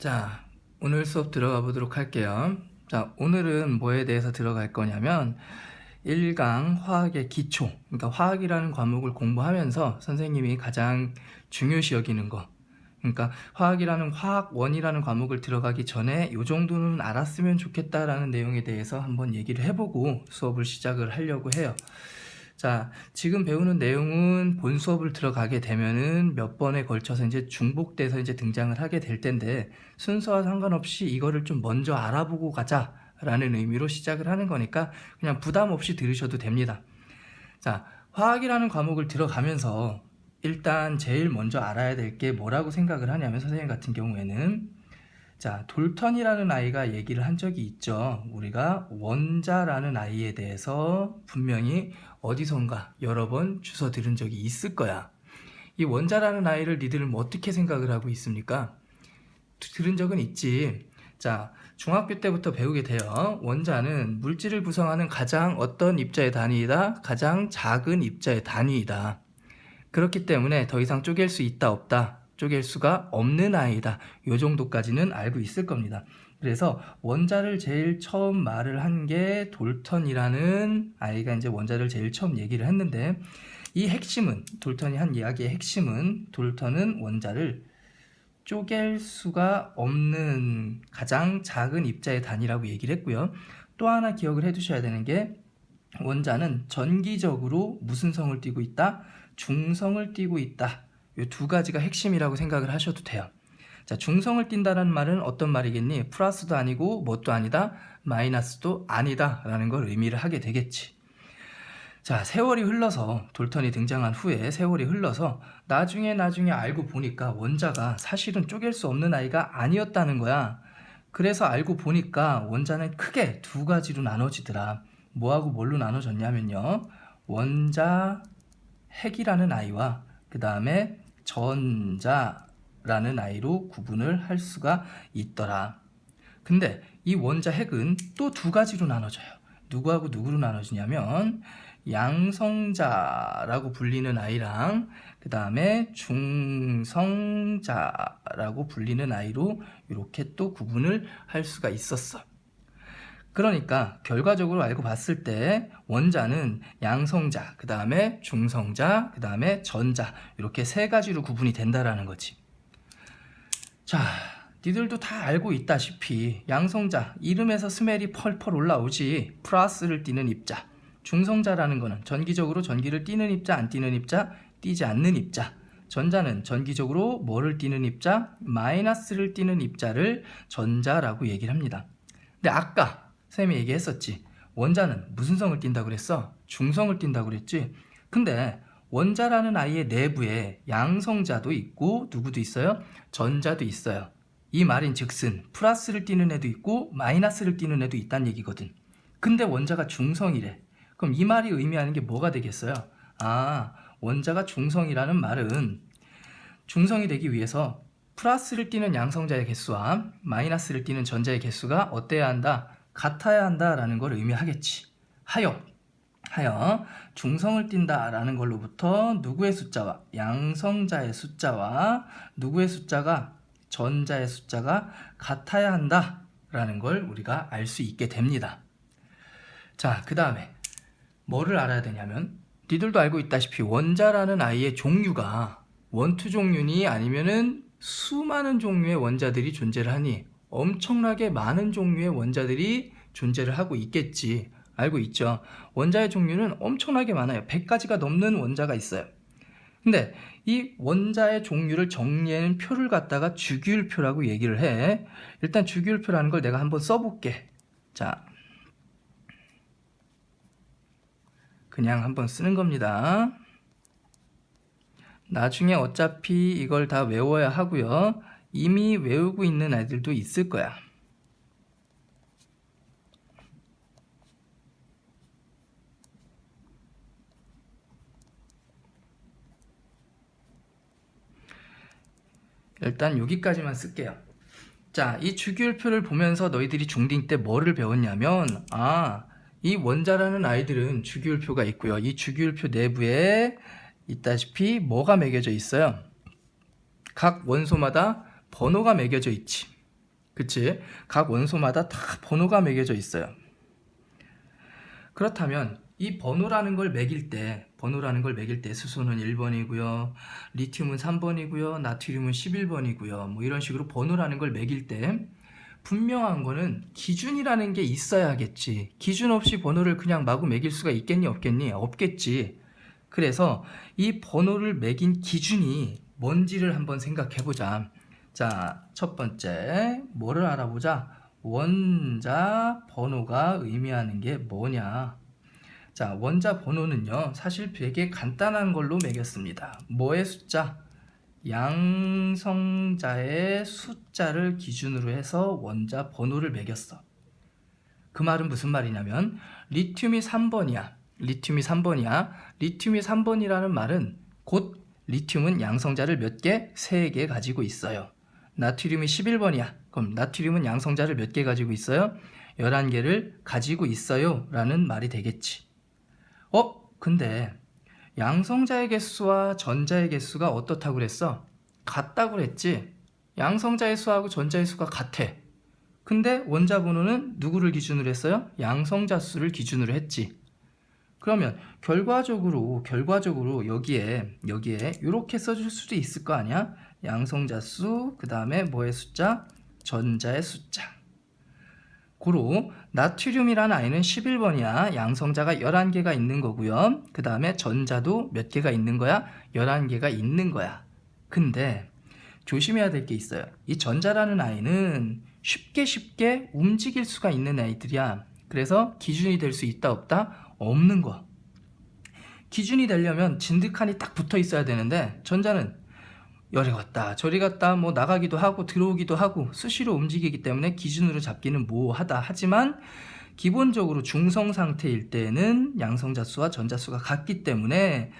자, 오늘 수업 들어가 보도록 할게요. 자, 오늘은 뭐에 대해서 들어갈 거냐면 1강 화학의 기초, 그러니까 화학이라는 과목을 공부하면서 선생님이 가장 중요시 여기는 거, 그러니까 화학이라는 화학원이라는 과목을 들어가기 전에 이 정도는 알았으면 좋겠다라는 내용에 대해서 한번 얘기를 해보고 수업을 시작을 하려고 해요. 자, 지금 배우는 내용은 본 수업을 들어가게 되면은 몇 번에 걸쳐서 이제 중복돼서 이제 등장을 하게 될 텐데, 순서와 상관없이 이거를 좀 먼저 알아보고 가자라는 의미로 시작을 하는 거니까 그냥 부담 없이 들으셔도 됩니다. 자, 화학이라는 과목을 들어가면서 일단 제일 먼저 알아야 될 게 뭐라고 생각을 하냐면, 선생님 같은 경우에는 자, 돌턴이라는 아이가 얘기를 한 적이 있죠. 우리가 원자라는 아이에 대해서 분명히 어디선가 여러 번 주워 들은 적이 있을 거야. 이 원자라는 아이를 니들은 뭐 어떻게 생각을 하고 있습니까? 들은 적은 있지. 자, 중학교 때부터 배우게 돼요. 원자는 물질을 구성하는 가장 어떤 입자의 단위이다? 가장 작은 입자의 단위이다. 그렇기 때문에 더 이상 쪼갤 수 있다 없다? 쪼갤 수가 없는 아이다. 요 정도까지는 알고 있을 겁니다. 그래서 원자를 제일 처음 말을 한 게 돌턴이라는 아이가 이제 원자를 제일 처음 얘기를 했는데, 이 핵심은, 돌턴이 한 이야기의 핵심은, 돌턴은 원자를 쪼갤 수가 없는 가장 작은 입자의 단위라고 얘기를 했고요. 또 하나 기억을 해 두셔야 되는 게, 원자는 전기적으로 무슨 성을 띠고 있다? 중성을 띠고 있다. 이 두 가지가 핵심이라고 생각을 하셔도 돼요. 자, 중성을 띈다는 말은 어떤 말이겠니? 플러스도 아니고 뭣도 아니다, 마이너스도 아니다 라는 걸 의미를 하게 되겠지. 자, 세월이 흘러서, 돌턴이 등장한 후에 세월이 흘러서 나중에 알고 보니까 원자가 사실은 쪼갤 수 없는 아이가 아니었다는 거야. 그래서 알고 보니까 원자는 크게 두 가지로 나눠지더라. 뭐하고 뭘로 나눠졌냐면요, 원자 핵이라는 아이와 그 다음에 전자라는 아이로 구분을 할 수가 있더라. 근데 이 원자 핵은 또 두 가지로 나눠져요. 누구하고 누구로 나눠지냐면, 양성자라고 불리는 아이랑 그 다음에 중성자라고 불리는 아이로 이렇게 또 구분을 할 수가 있었어. 그러니까 결과적으로 알고 봤을 때 원자는 양성자, 그 다음에 중성자, 그 다음에 전자, 이렇게 세 가지로 구분이 된다라는 거지. 자, 니들도 다 알고 있다시피 양성자, 이름에서 스멜이 펄펄 올라오지. 플러스를 띠는 입자. 중성자라는 거는 전기적으로 전기를 띠는 입자, 안 띠는 입자, 띠지 않는 입자. 전자는 전기적으로 뭐를 띠는 입자? 마이너스를 띠는 입자를 전자라고 얘기를 합니다. 근데 아까 쌤이 얘기했었지. 원자는 무슨 성을 띈다고 그랬어? 중성을 띈다고 그랬지. 근데 원자라는 아이의 내부에 양성자도 있고 누구도 있어요? 전자도 있어요. 이 말인 즉슨 플러스를 띠는 애도 있고 마이너스를 띠는 애도 있다는 얘기거든. 근데 원자가 중성이래. 그럼 이 말이 의미하는 게 뭐가 되겠어요? 아, 원자가 중성이라는 말은 중성이 되기 위해서 플러스를 띠는 양성자의 개수와 마이너스를 띠는 전자의 개수가 어때야 한다? 같아야 한다라는 걸 의미하겠지. 하여 중성을 띈다라는 걸로부터 누구의 숫자와, 양성자의 숫자와 누구의 숫자가, 전자의 숫자가 같아야 한다라는 걸 우리가 알 수 있게 됩니다. 자, 그 다음에 뭐를 알아야 되냐면, 니들도 알고 있다시피 원자라는 아이의 종류가 원투 종류니 아니면은 수많은 종류의 원자들이 존재를 하니, 엄청나게 많은 종류의 원자들이 존재를 하고 있겠지. 알고 있죠? 원자의 종류는 엄청나게 많아요. 100가지가 넘는 원자가 있어요. 근데 이 원자의 종류를 정리하는 표를 갖다가 주기율표라고 얘기를 해. 일단 주기율표라는 걸 내가 한번 써볼게. 자, 그냥 한번 쓰는 겁니다. 나중에 어차피 이걸 다 외워야 하고요. 이미 외우고 있는 아이들도 있을 거야. 일단 여기까지만 쓸게요. 자, 이 주기율표를 보면서 너희들이 중2 때 뭐를 배웠냐면, 이 원자라는 아이들은 주기율표가 있고요. 이 주기율표 내부에 있다시피 뭐가 매겨져 있어요? 각 원소마다 번호가 매겨져 있지. 그치? 각 원소마다 다 번호가 매겨져 있어요. 그렇다면 이 번호라는 걸 매길 때 수소는 1번이고요. 리튬은 3번이고요. 나트륨은 11번이고요. 뭐 이런 식으로 번호라는 걸 매길 때 분명한 거는 기준이라는 게 있어야겠지. 기준 없이 번호를 그냥 마구 매길 수가 있겠니 없겠니? 없겠지. 그래서 이 번호를 매긴 기준이 뭔지를 한번 생각해 보자. 자, 첫 번째 뭐를 알아보자. 원자 번호가 의미하는 게 뭐냐. 자, 원자 번호는요 사실 되게 간단한 걸로 매겼습니다. 뭐의 숫자? 양성자의 숫자를 기준으로 해서 원자 번호를 매겼어. 그 말은 무슨 말이냐면 리튬이 3번이야. 리튬이 3번이라는 말은 곧 리튬은 양성자를 몇 개? 3개 가지고 있어요. 나트륨이 11번이야. 그럼 나트륨은 양성자를 몇 개 가지고 있어요? 11개를 가지고 있어요 라는 말이 되겠지. 근데 양성자의 개수와 전자의 개수가 어떻다고 그랬어? 같다고 그랬지. 양성자의 수하고 전자의 수가 같아. 근데 원자 번호는 누구를 기준으로 했어요? 양성자 수를 기준으로 했지. 그러면 결과적으로 여기에 이렇게 써줄 수도 있을 거 아니야? 양성자 수, 그 다음에 뭐의 숫자? 전자의 숫자. 고로 나트륨이라는 아이는 11번이야. 양성자가 11개가 있는 거고요. 그 다음에 전자도 몇 개가 있는 거야? 11개가 있는 거야. 근데 조심해야 될 게 있어요. 이 전자라는 아이는 쉽게 움직일 수가 있는 아이들이야. 그래서 기준이 될 수 있다 없다? 없는 거. 기준이 되려면 진득하니 딱 붙어 있어야 되는데 전자는 열이 갔다 저리 갔다 뭐 나가기도 하고 들어오기도 하고 수시로 움직이기 때문에 기준으로 잡기는 모호하다. 하지만 기본적으로 중성 상태일 때는 양성자 수와 전자 수가 같기 때문에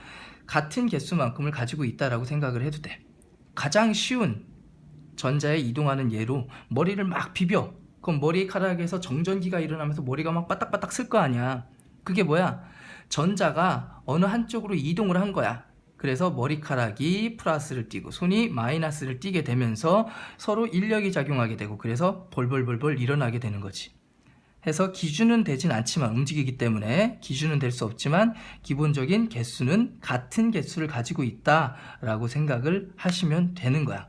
같은 개수만큼을 가지고 있다라고 생각을 해도 돼. 가장 쉬운 전자에 이동하는 예로 머리를 막 비벼. 그럼 머리카락에서 정전기가 일어나면서 머리가 막 바닥바닥 쓸 거 아니야. 그게 뭐야? 전자가 어느 한쪽으로 이동을 한 거야. 그래서 머리카락이 플러스를 띠고 손이 마이너스를 띠게 되면서 서로 인력이 작용하게 되고 그래서 벌벌벌벌 일어나게 되는 거지. 해서 기준은 되진 않지만 움직이기 때문에 기준은 될 수 없지만 기본적인 개수는 같은 개수를 가지고 있다라고 생각을 하시면 되는 거야.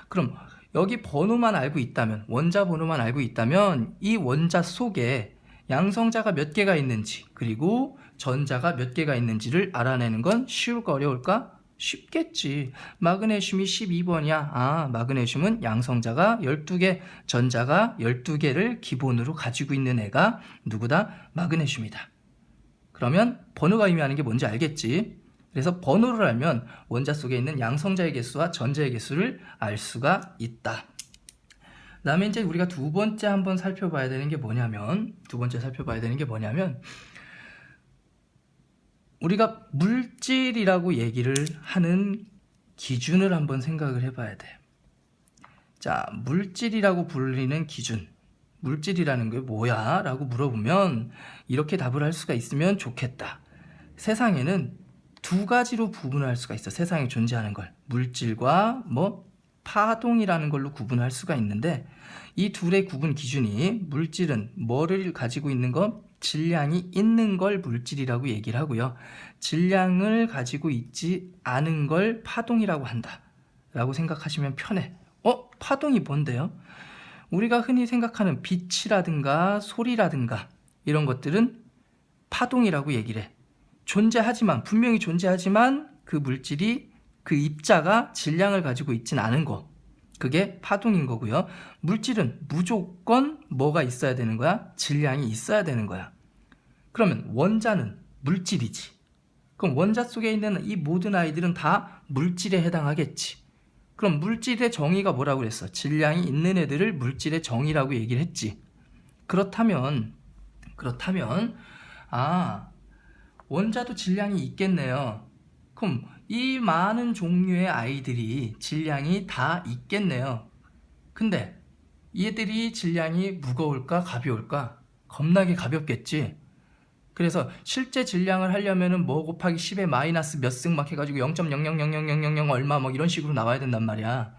그럼 여기 번호만 알고 있다면, 원자 번호만 알고 있다면 이 원자 속에 양성자가 몇 개가 있는지 그리고 전자가 몇 개가 있는지를 알아내는 건 쉬울까 어려울까? 쉽겠지. 마그네슘이 12번이야. 마그네슘은 양성자가 12개, 전자가 12개를 기본으로 가지고 있는 애가 누구다? 마그네슘이다. 그러면 번호가 의미하는 게 뭔지 알겠지? 그래서 번호를 알면 원자 속에 있는 양성자의 개수와 전자의 개수를 알 수가 있다. 그 다음에 이제 우리가 두 번째 살펴봐야 되는 게 뭐냐면 우리가 물질이라고 얘기를 하는 기준을 한번 생각을 해봐야 돼. 자, 물질이라고 불리는 기준. 물질이라는 게 뭐야? 라고 물어보면 이렇게 답을 할 수가 있으면 좋겠다. 세상에는 두 가지로 구분할 수가 있어. 세상에 존재하는 걸. 물질과 파동이라는 걸로 구분할 수가 있는데 이 둘의 구분 기준이 물질은 뭐를 가지고 있는 것? 질량이 있는 걸 물질이라고 얘기를 하고요. 질량을 가지고 있지 않은 걸 파동이라고 한다 라고 생각하시면 편해. 파동이 뭔데요? 우리가 흔히 생각하는 빛이라든가 소리라든가 이런 것들은 파동이라고 얘기를 해. 분명히 존재하지만 그 물질이 그 입자가 질량을 가지고 있진 않은 거, 그게 파동인 거고요. 물질은 무조건 뭐가 있어야 되는 거야? 질량이 있어야 되는 거야. 그러면 원자는 물질이지. 그럼 원자 속에 있는 이 모든 아이들은 다 물질에 해당하겠지. 그럼 물질의 정의가 뭐라고 그랬어? 질량이 있는 애들을 물질의 정의라고 얘기를 했지. 그렇다면 원자도 질량이 있겠네요. 그럼 이 많은 종류의 아이들이 질량이 다 있겠네요. 근데 얘들이 질량이 무거울까 가벼울까? 겁나게 가볍겠지. 그래서 실제 질량을 하려면은 뭐 곱하기 10의 마이너스 몇 승 막 해가지고 0.0000000 얼마 뭐 이런 식으로 나와야 된단 말이야.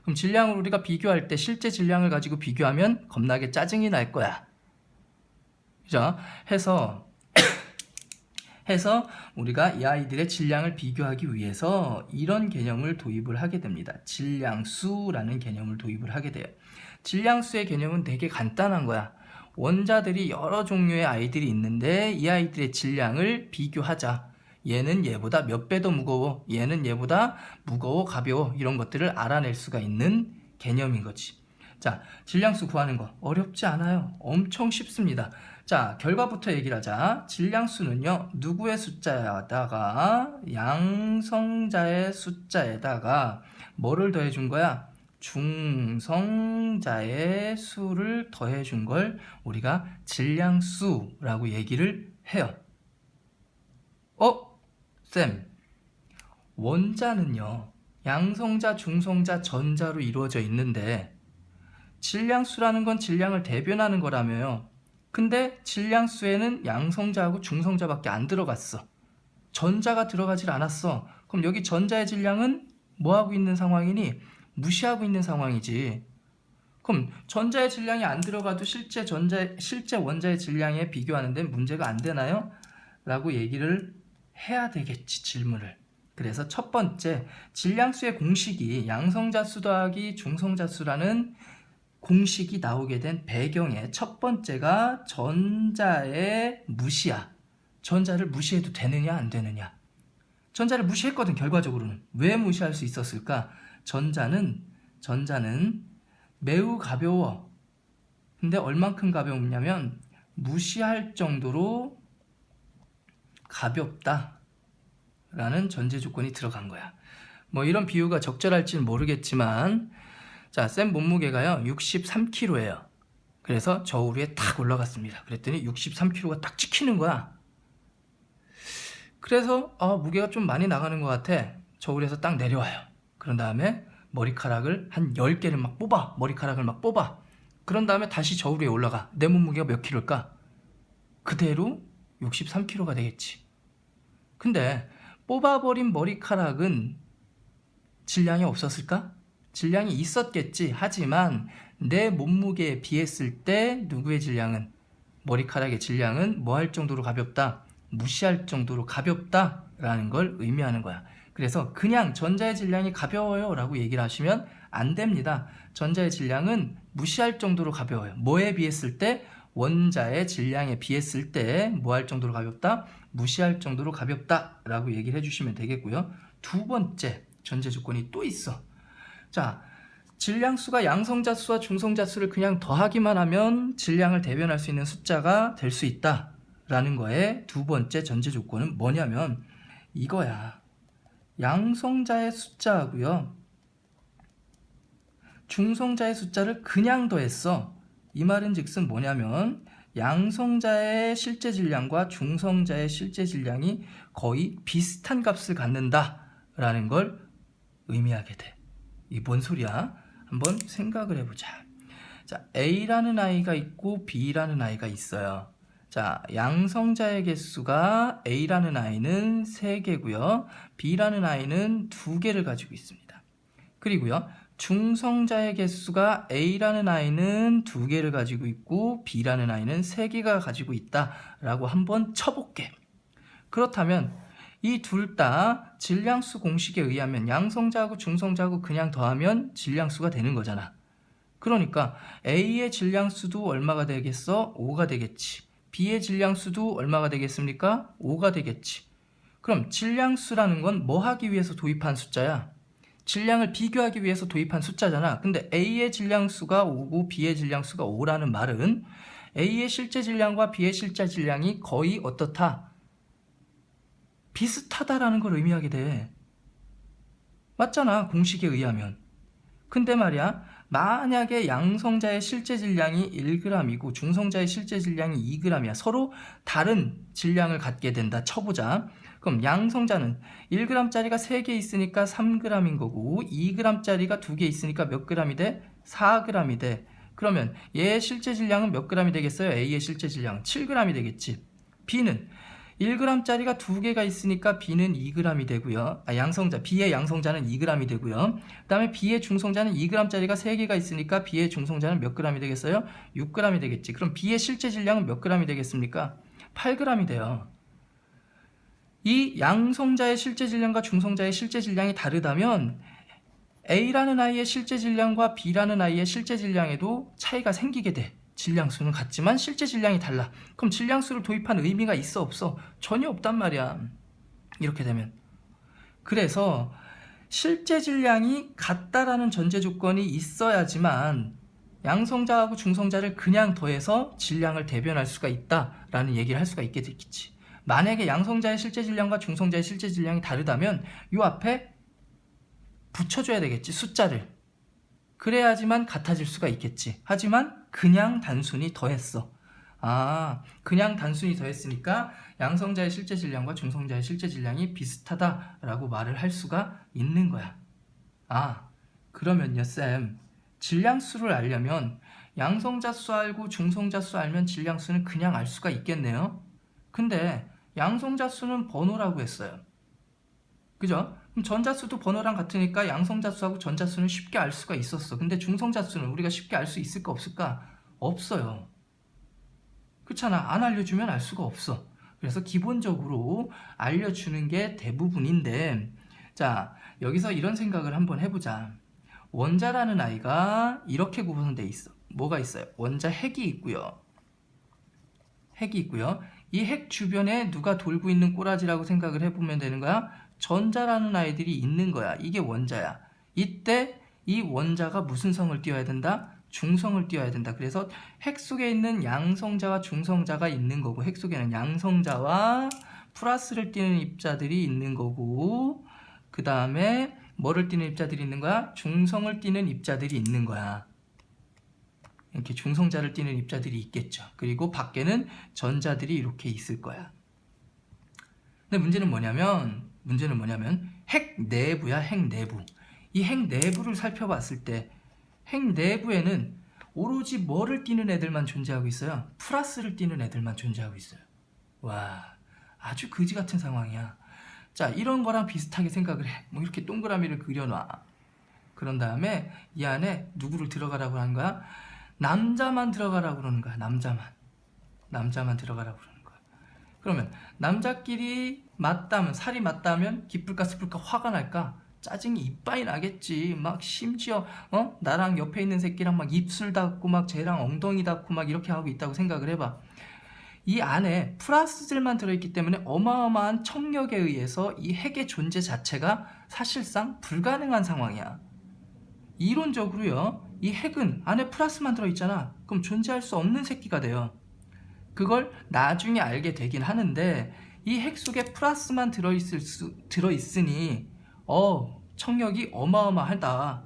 그럼 질량을 우리가 비교할 때 실제 질량을 가지고 비교하면 겁나게 짜증이 날 거야. 그죠? 해서 우리가 이 아이들의 질량을 비교하기 위해서 이런 개념을 도입을 하게 됩니다. 질량수라는 개념을 도입을 하게 돼요. 질량수의 개념은 되게 간단한 거야. 원자들이 여러 종류의 아이들이 있는데 이 아이들의 질량을 비교하자. 얘는 얘보다 몇 배 더 무거워, 얘는 얘보다 무거워, 가벼워, 이런 것들을 알아낼 수가 있는 개념인 거지. 자, 질량수 구하는 거 어렵지 않아요. 엄청 쉽습니다. 자, 결과부터 얘기를 하자. 질량수는요, 누구의 숫자에다가, 양성자의 숫자에다가 뭐를 더해준 거야? 중성자의 수를 더해준 걸 우리가 질량수라고 얘기를 해요. 쌤, 원자는요, 양성자, 중성자, 전자로 이루어져 있는데 질량수라는 건 질량을 대변하는 거라며요. 근데 질량수에는 양성자하고 중성자밖에 안 들어갔어. 전자가 들어가질 않았어. 그럼 여기 전자의 질량은 뭐하고 있는 상황이니? 무시하고 있는 상황이지. 그럼 전자의 질량이 안 들어가도 실제 원자의 질량에 비교하는데 문제가 안 되나요? 라고 얘기를 해야 되겠지, 질문을. 그래서 첫 번째, 질량수의 공식이 양성자 수 더하기 중성자 수라는 공식이 나오게 된 배경의 첫 번째가 전자의 무시야. 전자를 무시해도 되느냐 안 되느냐. 전자를 무시했거든, 결과적으로는. 왜 무시할 수 있었을까? 전자는 매우 가벼워. 근데 얼만큼 가벼우냐면 무시할 정도로 가볍다 라는 전제 조건이 들어간 거야. 뭐 이런 비유가 적절할지는 모르겠지만, 자, 쌤 몸무게가요 63kg예요. 그래서 저울 위에 탁 올라갔습니다. 그랬더니 63kg가 딱 찍히는 거야. 그래서 무게가 좀 많이 나가는 것 같아. 저울에서 딱 내려와요. 그런 다음에 머리카락을 한 10개를 막 뽑아. 머리카락을 막 뽑아. 그런 다음에 다시 저울 위에 올라가. 내 몸무게가 몇 킬로일까? 그대로 63kg가 되겠지. 근데 뽑아버린 머리카락은 질량이 없었을까? 질량이 있었겠지. 하지만 내 몸무게에 비했을 때 누구의 질량은, 머리카락의 질량은 뭐 할 정도로 가볍다? 무시할 정도로 가볍다라는 걸 의미하는 거야. 그래서 그냥 전자의 질량이 가벼워요 라고 얘기를 하시면 안 됩니다. 전자의 질량은 무시할 정도로 가벼워요. 뭐에 비했을 때? 원자의 질량에 비했을 때 뭐 할 정도로 가볍다? 무시할 정도로 가볍다 라고 얘기를 해주시면 되겠고요. 두 번째 전제 조건이 또 있어. 자, 질량수가 양성자수와 중성자수를 그냥 더하기만 하면 질량을 대변할 수 있는 숫자가 될 수 있다 라는 거의 두 번째 전제 조건은 뭐냐면 이거야. 양성자의 숫자하고요, 중성자의 숫자를 그냥 더했어. 이 말은 즉슨 뭐냐면 양성자의 실제 질량과 중성자의 실제 질량이 거의 비슷한 값을 갖는다 라는 걸 의미하게 돼. 이 뭔 소리야? 한번 생각을 해보자. 자, A라는 아이가 있고 B라는 아이가 있어요. 자, 양성자의 개수가 A라는 아이는 3개고요. B라는 아이는 2개를 가지고 있습니다. 그리고요, 중성자의 개수가 A라는 아이는 2개를 가지고 있고 B라는 아이는 3개가 가지고 있다라고 한번 쳐볼게. 그렇다면 이 둘 다 질량수 공식에 의하면 양성자하고 중성자하고 그냥 더하면 질량수가 되는 거잖아. 그러니까 A의 질량수도 얼마가 되겠어? 5가 되겠지. B의 질량수도 얼마가 되겠습니까? 5가 되겠지. 그럼 질량수라는 건 뭐 하기 위해서 도입한 숫자야? 질량을 비교하기 위해서 도입한 숫자잖아. 근데 A의 질량수가 5고 B의 질량수가 5라는 말은 A의 실제 질량과 B의 실제 질량이 거의 어떻다? 비슷하다라는 걸 의미하게 돼. 맞잖아, 공식에 의하면. 근데 말이야, 만약에 양성자의 실제 질량이 1g이고 중성자의 실제 질량이 2g이야. 서로 다른 질량을 갖게 된다 쳐보자. 그럼 양성자는 1g짜리가 3개 있으니까 3g인 거고 2g짜리가 2개 있으니까 몇 g이 돼? 4g이 돼. 그러면 얘의 실제 질량은 몇 g이 되겠어요? A의 실제 질량은 7g이 되겠지. B는 1g짜리가 2개가 있으니까 B는 2g이 되고요. 양성자, B의 양성자는 2g이 되고요. 그 다음에 B의 중성자는 2g짜리가 3개가 있으니까 B의 중성자는 몇 g이 되겠어요? 6g이 되겠지. 그럼 B의 실제 질량은 몇 g이 되겠습니까? 8g이 돼요. 이 양성자의 실제 질량과 중성자의 실제 질량이 다르다면 A라는 아이의 실제 질량과 B라는 아이의 실제 질량에도 차이가 생기게 돼. 질량수는 같지만 실제 질량이 달라. 그럼 질량수를 도입한 의미가 있어 없어? 전혀 없단 말이야. 이렇게 되면. 그래서 실제 질량이 같다라는 전제 조건이 있어야지만 양성자하고 중성자를 그냥 더해서 질량을 대변할 수가 있다라는 얘기를 할 수가 있게 되겠지. 만약에 양성자의 실제 질량과 중성자의 실제 질량이 다르다면 이 앞에 붙여줘야 되겠지, 숫자를. 그래야지만 같아질 수가 있겠지. 하지만 그냥 단순히 더했어. 그냥 단순히 더했으니까 양성자의 실제 질량과 중성자의 실제 질량이 비슷하다라고 말을 할 수가 있는 거야. 그러면요 쌤, 질량수를 알려면 양성자 수 알고 중성자 수 알면 질량수는 그냥 알 수가 있겠네요. 근데 양성자 수는 번호라고 했어요. 그죠? 그럼 전자수도 번호랑 같으니까 양성자수하고 전자수는 쉽게 알 수가 있었어. 근데 중성자수는 우리가 쉽게 알 수 있을까 없을까? 없어요. 그렇잖아. 안 알려주면 알 수가 없어. 그래서 기본적으로 알려주는 게 대부분인데, 자, 여기서 이런 생각을 한번 해보자. 원자라는 아이가 이렇게 구성되어 있어. 뭐가 있어요? 원자 핵이 있고요. 이 핵 주변에 누가 돌고 있는 꼬라지라고 생각을 해보면 되는 거야. 전자라는 아이들이 있는 거야. 이게 원자야. 이때 이 원자가 무슨 성을 띄어야 된다? 중성을 띄어야 된다. 그래서 핵 속에 있는 양성자와 중성자가 있는 거고, 핵 속에는 양성자와 플러스를 띄는 입자들이 있는 거고, 그 다음에 뭐를 띄는 입자들이 있는 거야? 중성을 띄는 입자들이 있는 거야. 이렇게 중성자를 띄는 입자들이 있겠죠. 그리고 밖에는 전자들이 이렇게 있을 거야. 근데 문제는 뭐냐면 핵 내부야. 핵 내부. 이 핵 내부를 살펴봤을 때 핵 내부에는 오로지 뭐를 띄는 애들만 존재하고 있어요? 플러스를 띄는 애들만 존재하고 있어요. 와, 아주 거지 같은 상황이야. 자, 이런 거랑 비슷하게 생각을 해. 뭐 이렇게 동그라미를 그려놔. 그런 다음에 이 안에 누구를 들어가라고 하는 거야? 남자만 들어가라고 그러는 거야. 남자만 들어가라고 그러는 거야. 그러면 남자끼리 맞다면, 살이 맞다면 기쁠까 슬플까, 화가 날까, 짜증이 이빠이 나겠지. 막 심지어 나랑 옆에 있는 새끼랑 막 입술 닿고 막 쟤랑 엉덩이 닿고 막 이렇게 하고 있다고 생각을 해봐. 이 안에 플러스들만 들어있기 때문에 어마어마한 청력에 의해서 이 핵의 존재 자체가 사실상 불가능한 상황이야. 이론적으로요, 이 핵은 안에 플러스만 들어있잖아. 그럼 존재할 수 없는 새끼가 돼요. 그걸 나중에 알게 되긴 하는데, 이 핵 속에 플러스만 들어있으니 청력이 어마어마하다.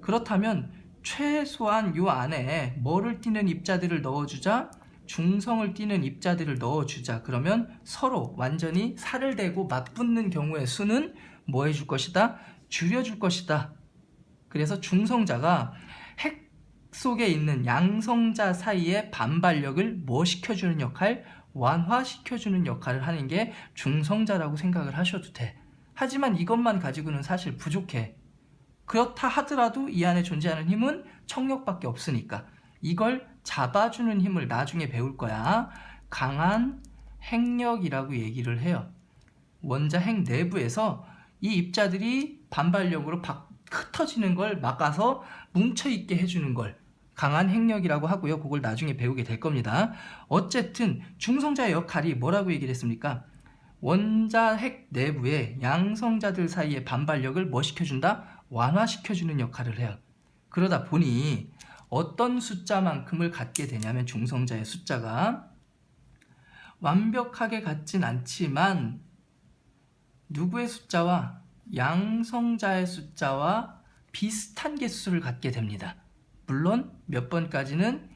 그렇다면 최소한 요 안에 뭐를 띄는 입자들을 넣어주자? 중성을 띄는 입자들을 넣어주자. 그러면 서로 완전히 살을 대고 맞붙는 경우의 수는 뭐 해줄 것이다? 줄여줄 것이다. 그래서 중성자가 핵 속에 있는 양성자 사이의 반발력을 뭐 시켜주는 역할? 완화시켜주는 역할을 하는 게 중성자라고 생각을 하셔도 돼. 하지만 이것만 가지고는 사실 부족해. 그렇다 하더라도 이 안에 존재하는 힘은 청력밖에 없으니까 이걸 잡아주는 힘을 나중에 배울 거야. 강한 핵력이라고 얘기를 해요. 원자 핵 내부에서 이 입자들이 반발력으로 흩어지는 걸 막아서 뭉쳐있게 해주는 걸 강한 핵력이라고 하고요. 그걸 나중에 배우게 될 겁니다. 어쨌든 중성자의 역할이 뭐라고 얘기를 했습니까? 원자 핵 내부의 양성자들 사이의 반발력을 뭐 시켜준다? 완화시켜주는 역할을 해요. 그러다 보니 어떤 숫자만큼을 갖게 되냐면 중성자의 숫자가 완벽하게 같진 않지만 누구의 숫자와 양성자의 숫자와 비슷한 개수를 갖게 됩니다. 물론 몇 번까지는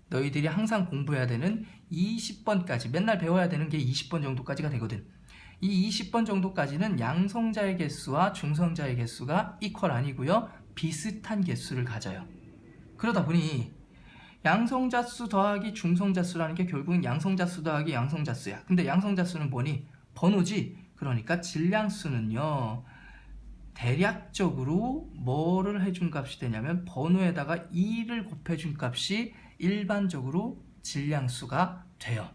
너희들이 항상 공부해야 되는 20번까지, 맨날 배워야 되는 게 20번 정도까지가 되거든. 이 20번 정도까지는 양성자의 개수와 중성자의 개수가 이퀄 아니고요, 비슷한 개수를 가져요. 그러다 보니 양성자수 더하기 중성자수라는 게 결국은 양성자수 더하기 양성자수야. 근데 양성자수는 뭐니? 번호지. 그러니까 질량수는요, 대략적으로 뭐를 해준 값이 되냐면 번호에다가 2를 곱해준 값이 일반적으로 질량수가 돼요.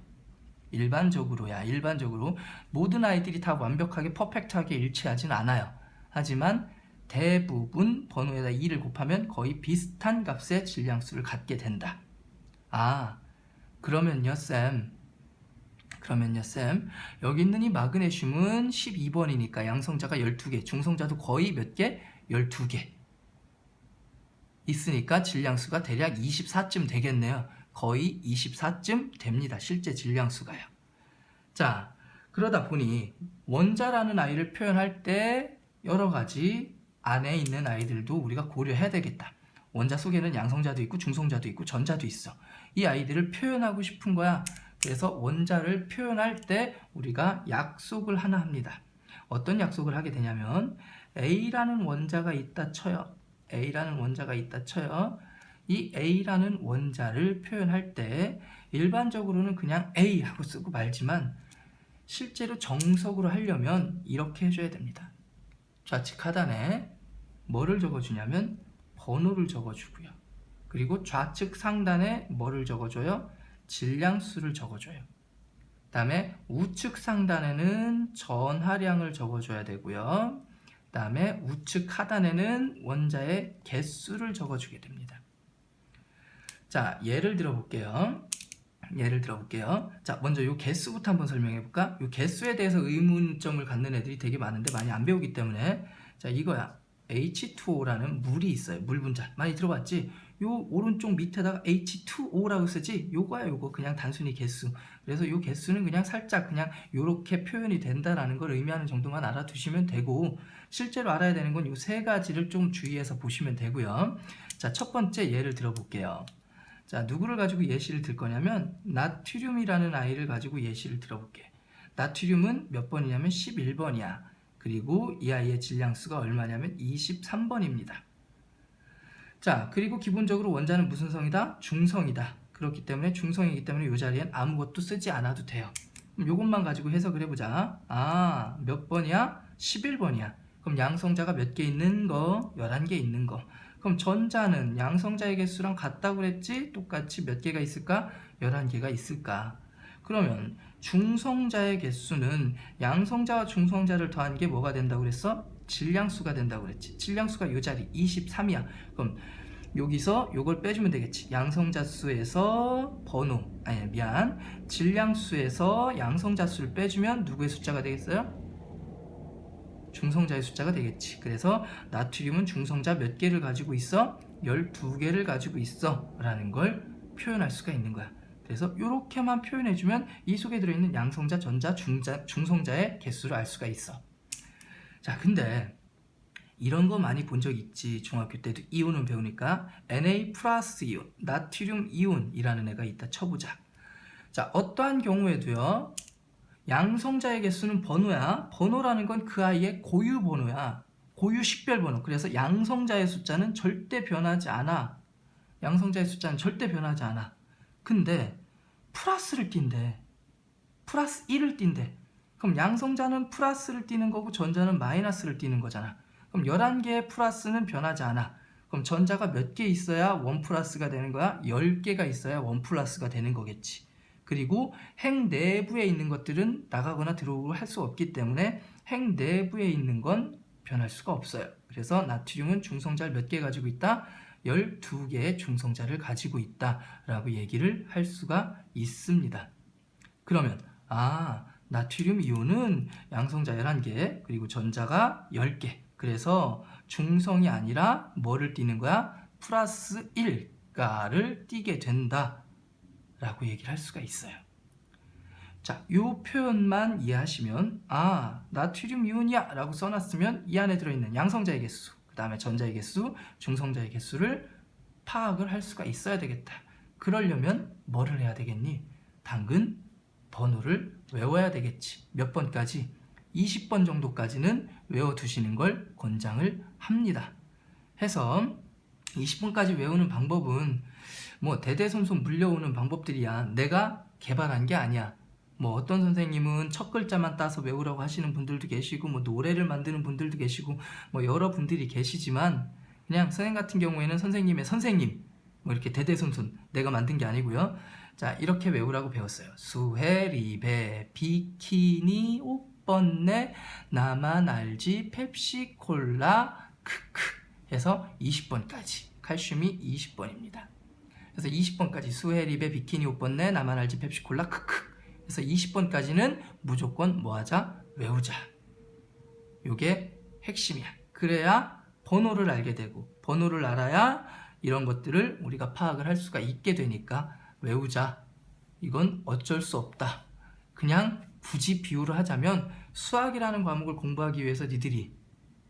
일반적으로 모든 아이들이 다 완벽하게 퍼펙트하게 일치하진 않아요. 하지만 대부분 번호에다 2를 곱하면 거의 비슷한 값의 질량수를 갖게 된다. 아, 그러면요 쌤, 여기 있는 이 마그네슘은 12번이니까 양성자가 12개, 중성자도 거의 몇 개? 12개 있으니까 질량수가 대략 24쯤 되겠네요. 거의 24쯤 됩니다. 실제 질량수가요. 자, 그러다 보니 원자라는 아이를 표현할 때 여러 가지 안에 있는 아이들도 우리가 고려해야 되겠다. 원자 속에는 양성자도 있고 중성자도 있고 전자도 있어. 이 아이들을 표현하고 싶은 거야. 그래서 원자를 표현할 때 우리가 약속을 하나 합니다. 어떤 약속을 하게 되냐면 A라는 원자가 있다 쳐요. 이 A라는 원자를 표현할 때 일반적으로는 그냥 A 하고 쓰고 말지만 실제로 정석으로 하려면 이렇게 해줘야 됩니다. 좌측 하단에 뭐를 적어주냐면 번호를 적어주고요. 그리고 좌측 상단에 뭐를 적어줘요? 질량수를 적어줘요. 그 다음에 우측 상단에는 전하량을 적어줘야 되고요. 그 다음에 우측 하단에는 원자의 개수를 적어주게 됩니다. 자, 예를 들어볼게요. 자, 먼저 이 개수부터 한번 설명해 볼까? 이 개수에 대해서 의문점을 갖는 애들이 되게 많은데 많이 안 배우기 때문에. 자, 이거야. H2O라는 물이 있어요. 물 분자. 많이 들어봤지? 요 오른쪽 밑에다가 H2O라고 쓰지? 요거야, 요거. 그냥 단순히 개수. 그래서 요 개수는 그냥 살짝 그냥 요렇게 표현이 된다라는 걸 의미하는 정도만 알아두시면 되고, 실제로 알아야 되는 건 요 세 가지를 좀 주의해서 보시면 되고요. 자, 첫 번째 예를 들어볼게요. 자, 누구를 가지고 예시를 들 거냐면 나트륨이라는 아이를 가지고 예시를 들어볼게. 나트륨은 몇 번이냐면 11번이야. 그리고 이 아이의 질량수가 얼마냐면 23번입니다. 자, 그리고 기본적으로 원자는 무슨 성이다? 중성이다. 그렇기 때문에 중성이기 때문에 이 자리엔 아무것도 쓰지 않아도 돼요. 그럼 이것만 가지고 해석을 해보자. 아, 몇 번이야? 11번이야. 그럼 양성자가 몇 개 있는 거? 11개 있는 거. 그럼 전자는 양성자의 개수랑 같다고 그랬지? 똑같이 몇 개가 있을까? 11개가 있을까? 그러면 중성자의 개수는 양성자와 중성자를 더한 게 뭐가 된다고 그랬어? 질량수가 된다고 그랬지. 질량수가 이 자리 23이야. 그럼 여기서 요걸 빼주면 되겠지. 양성자 수에서 질량수에서 양성자 수를 빼주면 누구의 숫자가 되겠어요? 중성자의 숫자가 되겠지. 그래서 나트륨은 중성자 몇 개를 가지고 있어? 12개를 가지고 있어 라는 걸 표현할 수가 있는 거야. 그래서 이렇게만 표현해주면 이 속에 들어있는 양성자, 전자, 중성자의 개수를 알 수가 있어. 자, 근데 이런 거 많이 본 적 있지. 중학교 때도 이온을 배우니까 Na 플러스 이온, 나트륨 이온이라는 애가 있다 쳐보자. 자, 어떠한 경우에도요, 양성자의 개수는 번호야. 번호라는 건 그 아이의 고유 번호야. 고유 식별 번호. 그래서 양성자의 숫자는 절대 변하지 않아. 근데 플러스를 띈대. 플러스 1을 띈대. 그럼 양성자는 플러스를 띄는 거고 전자는 마이너스를 띄는 거잖아. 그럼 11개의 플러스는 변하지 않아. 그럼 전자가 몇 개 있어야 1 플러스가 되는 거야? 10개가 있어야 1 플러스가 되는 거겠지. 그리고 핵 내부에 있는 것들은 나가거나 들어오고 할 수 없기 때문에 핵 내부에 있는 건 변할 수가 없어요. 그래서 나트륨은 중성자를 몇 개 가지고 있다? 12개의 중성자를 가지고 있다라고 얘기를 할 수가 있습니다. 그러면 나트륨 이온은 양성자 11개 그리고 전자가 10개. 그래서 중성이 아니라 뭐를 띄는 거야? 플러스 1가를 띄게 된다 라고 얘기를 할 수가 있어요. 자, 이 표현만 이해하시면 나트륨 이온이야 라고 써놨으면 이 안에 들어있는 양성자의 개수, 그 다음에 전자의 개수, 중성자의 개수를 파악을 할 수가 있어야 되겠다. 그러려면 뭐를 해야 되겠니? 당근 번호를 외워야 되겠지. 몇 번까지? 20번 정도까지는 외워두시는 걸 권장을 합니다. 해서 20번까지 외우는 방법은 뭐 대대손손 물려오는 방법들이야. 내가 개발한 게 아니야. 뭐 어떤 선생님은 첫 글자만 따서 외우라고 하시는 분들도 계시고 뭐 노래를 만드는 분들도 계시고 뭐 여러 분들이 계시지만 그냥 선생님 같은 경우에는 선생님의 선생님 뭐 이렇게 대대손손 내가 만든 게 아니고요. 자, 이렇게 외우라고 배웠어요. 수해, 리베, 비키니, 옷 벗네, 나만 알지, 펩시, 콜라, 크크 해서 20번까지. 칼슘이 20번입니다. 그래서 20번까지 수해, 리베, 비키니, 옷 벗네, 나만 알지, 펩시, 콜라, 크크. 그래서 20번까지는 무조건 뭐 하자? 외우자. 요게 핵심이야. 그래야 번호를 알게 되고 번호를 알아야 이런 것들을 우리가 파악을 할 수가 있게 되니까 외우자. 이건 어쩔 수 없다. 그냥 굳이 비유를 하자면 수학이라는 과목을 공부하기 위해서 니들이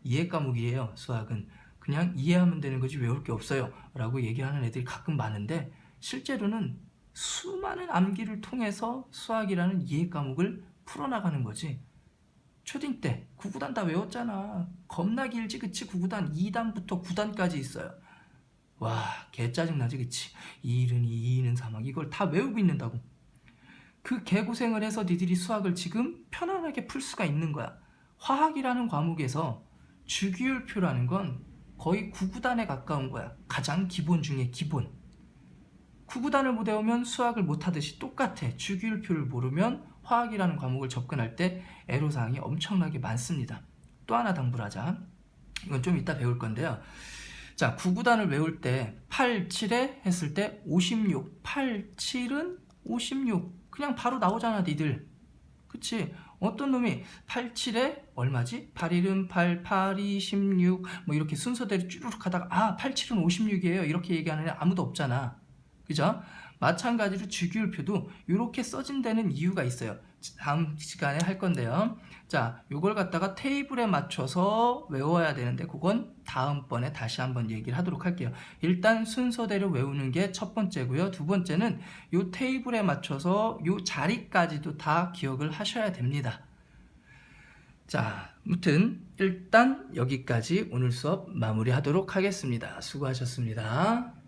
이해 과목이에요. 수학은 그냥 이해하면 되는 거지 외울 게 없어요 라고 얘기하는 애들이 가끔 많은데 실제로는 수많은 암기를 통해서 수학이라는 이해 과목을 풀어나가는 거지. 초딩 때 9구단 다 외웠잖아. 겁나 길지 그치? 9구단 2단부터 9단까지 있어요. 와, 개 짜증나지 그치? 2일은 2, 2는 3막 이걸 다 외우고 있는다고. 그 개고생을 해서 니들이 수학을 지금 편안하게 풀 수가 있는 거야. 화학이라는 과목에서 주기율표라는 건 거의 9구단에 가까운 거야. 가장 기본 중에 기본. 9구단을 못 외우면 수학을 못하듯이 똑같아. 주기율표를 모르면 화학이라는 과목을 접근할 때 애로사항이 엄청나게 많습니다. 또 하나 당부를 하자. 이건 좀 이따 배울 건데요. 자, 9구단을 외울 때 8, 7에 했을 때 56. 8, 7은 56. 그냥 바로 나오잖아 니들. 그치? 어떤 놈이 8, 7에 얼마지? 8, 1은 8, 8, 2, 16 뭐 이렇게 순서대로 쭈르륵 하다가 아 8, 7은 56이에요 이렇게 얘기하는 애 아무도 없잖아. 그죠? 마찬가지로 주기율표도 이렇게 써진 데는 이유가 있어요. 다음 시간에 할 건데요. 자, 요걸 갖다가 테이블에 맞춰서 외워야 되는데 그건 다음번에 다시 한번 얘기를 하도록 할게요. 일단 순서대로 외우는 게 첫 번째고요. 두 번째는 요 테이블에 맞춰서 요 자리까지도 다 기억을 하셔야 됩니다. 자, 아무튼 일단 여기까지 오늘 수업 마무리하도록 하겠습니다. 수고하셨습니다.